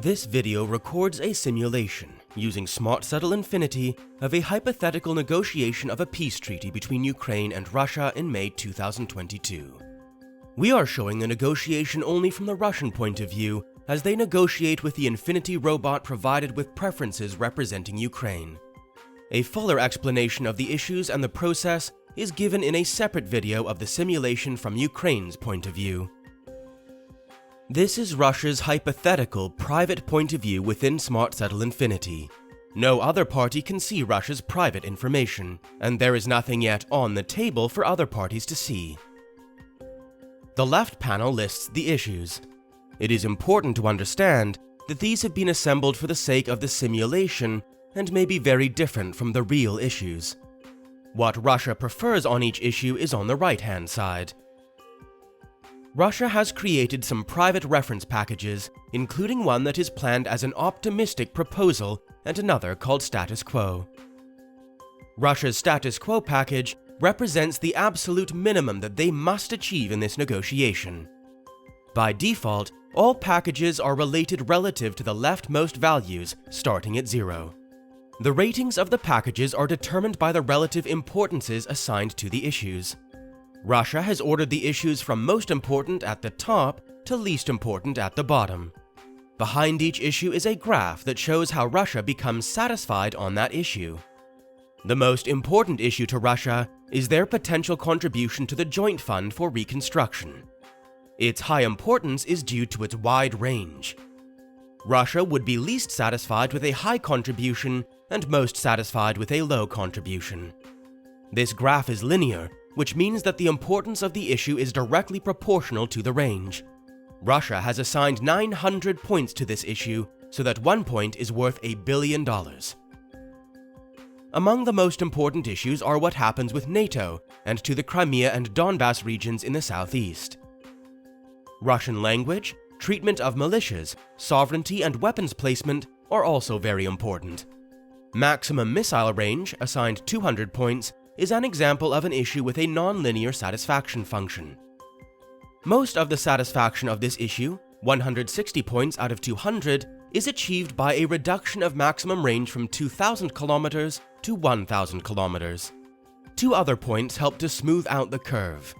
This video records a simulation using Smartsettle Infinity of a hypothetical negotiation of a peace treaty between Ukraine and Russia in May 2022. We are showing the negotiation only from the Russian point of view as they negotiate with the Infinity robot provided with preferences representing Ukraine. A fuller explanation of the issues and the process is given in a separate video of the simulation from Ukraine's point of view. This is Russia's hypothetical private point of view within Smartsettle Infinity. No other party can see Russia's private information, and there is nothing yet on the table for other parties to see. The left panel lists the issues. It is important to understand that these have been assembled for the sake of the simulation and may be very different from the real issues. What Russia prefers on each issue is on the right-hand side. Russia has created some private reference packages, including one that is planned as an optimistic proposal and another called status quo. Russia's status quo package represents the absolute minimum that they must achieve in this negotiation. By default, all packages are related relative to the leftmost values, starting at 0. The ratings of the packages are determined by the relative importances assigned to the issues. Russia has ordered the issues from most important at the top to least important at the bottom. Behind each issue is a graph that shows how Russia becomes satisfied on that issue. The most important issue to Russia is their potential contribution to the Joint Fund for Reconstruction. Its high importance is due to its wide range. Russia would be least satisfied with a high contribution and most satisfied with a low contribution. This graph is linear, which means that the importance of the issue is directly proportional to the range. Russia has assigned 900 points to this issue, so that 1 point is worth $1 billion. Among the most important issues are what happens with NATO and to the Crimea and Donbas regions in the southeast. Russian language, treatment of militias, sovereignty and weapons placement are also very important. Maximum missile range, assigned 200 points, is an example of an issue with a non-linear satisfaction function. Most of the satisfaction of this issue, 160 points out of 200, is achieved by a reduction of maximum range from 2,000 kilometers to 1,000 kilometers. 2 other points help to smooth out the curve.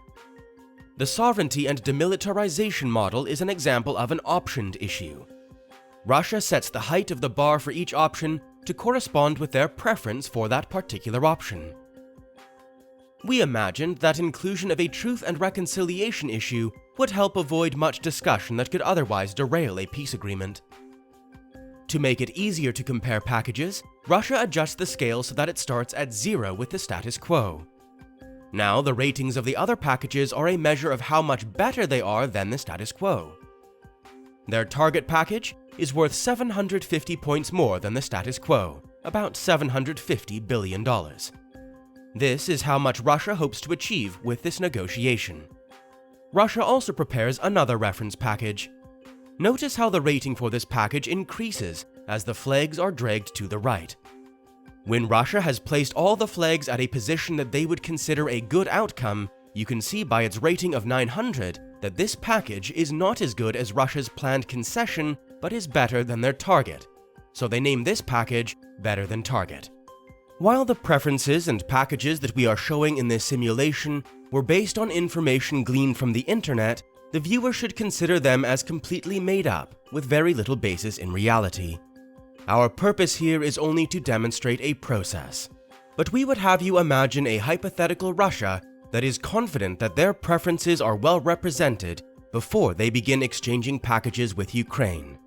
The sovereignty and demilitarization model is an example of an optioned issue. Russia sets the height of the bar for each option to correspond with their preference for that particular option. We imagined that inclusion of a truth and reconciliation issue would help avoid much discussion that could otherwise derail a peace agreement. To make it easier to compare packages, Russia adjusts the scale so that it starts at 0 with the status quo. Now, the ratings of the other packages are a measure of how much better they are than the status quo. Their target package is worth 750 points more than the status quo, about $750 billion. This is how much Russia hopes to achieve with this negotiation. Russia also prepares another reference package. Notice how the rating for this package increases as the flags are dragged to the right. When Russia has placed all the flags at a position that they would consider a good outcome, you can see by its rating of 900 that this package is not as good as Russia's planned concession, but is better than their target. So they name this package better than target. While the preferences and packages that we are showing in this simulation were based on information gleaned from the internet, the viewer should consider them as completely made up, with very little basis in reality. Our purpose here is only to demonstrate a process. But we would have you imagine a hypothetical Russia that is confident that their preferences are well represented before they begin exchanging packages with Ukraine.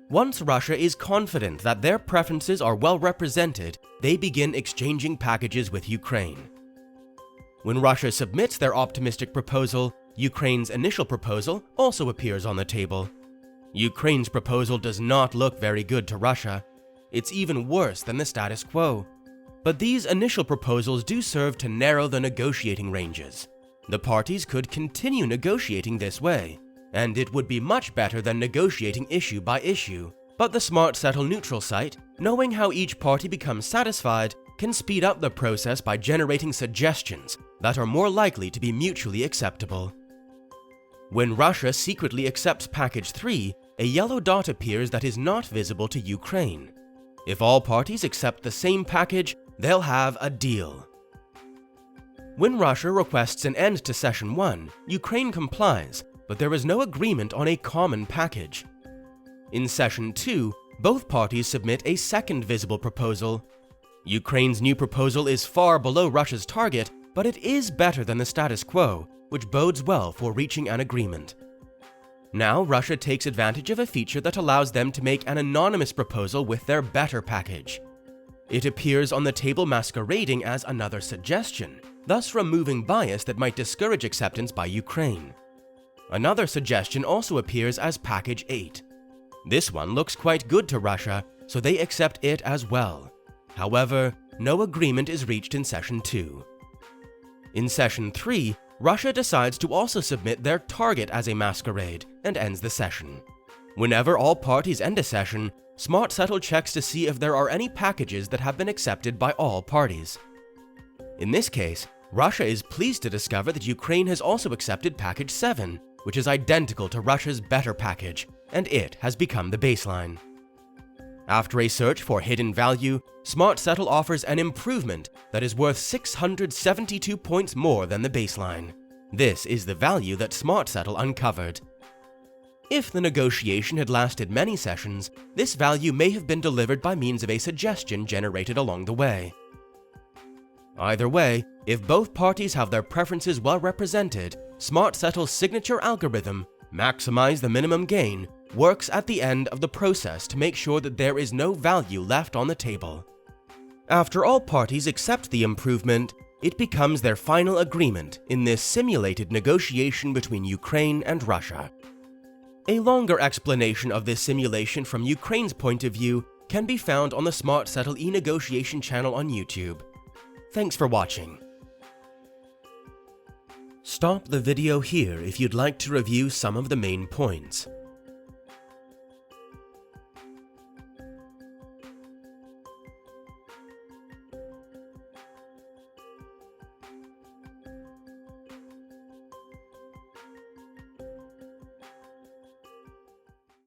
Once Russia is confident that their preferences are well represented, they begin exchanging packages with Ukraine. When Russia submits their optimistic proposal, Ukraine's initial proposal also appears on the table. Ukraine's proposal does not look very good to Russia. It's even worse than the status quo. But these initial proposals do serve to narrow the negotiating ranges. The parties could continue negotiating this way, and it would be much better than negotiating issue by issue. But the Smartsettle neutral site, knowing how each party becomes satisfied, can speed up the process by generating suggestions that are more likely to be mutually acceptable. When Russia secretly accepts Package 3, a yellow dot appears that is not visible to Ukraine. If all parties accept the same package, they'll have a deal. When Russia requests an end to Session 1, Ukraine complies, but there is no agreement on a common package. In Session 2, both parties submit a second visible proposal. Ukraine's new proposal is far below Russia's target, but it is better than the status quo, which bodes well for reaching an agreement. Now, Russia takes advantage of a feature that allows them to make an anonymous proposal with their better package. It appears on the table masquerading as another suggestion, thus removing bias that might discourage acceptance by Ukraine. Another suggestion also appears as Package 8. This one looks quite good to Russia, so they accept it as well. However, no agreement is reached in Session 2. In Session 3, Russia decides to also submit their target as a masquerade and ends the session. Whenever all parties end a session, Smartsettle checks to see if there are any packages that have been accepted by all parties. In this case, Russia is pleased to discover that Ukraine has also accepted Package 7, which is identical to Russia's better package, and it has become the baseline. After a search for hidden value, Smartsettle offers an improvement that is worth 672 points more than the baseline. This is the value that Smartsettle uncovered. If the negotiation had lasted many sessions, this value may have been delivered by means of a suggestion generated along the way. Either way, if both parties have their preferences well represented, Smartsettle's signature algorithm, Maximize the Minimum Gain, works at the end of the process to make sure that there is no value left on the table. After all parties accept the improvement, it becomes their final agreement in this simulated negotiation between Ukraine and Russia. A longer explanation of this simulation from Ukraine's point of view can be found on the Smartsettle e-negotiation channel on YouTube. Thanks for watching. Stop the video here if you'd like to review some of the main points.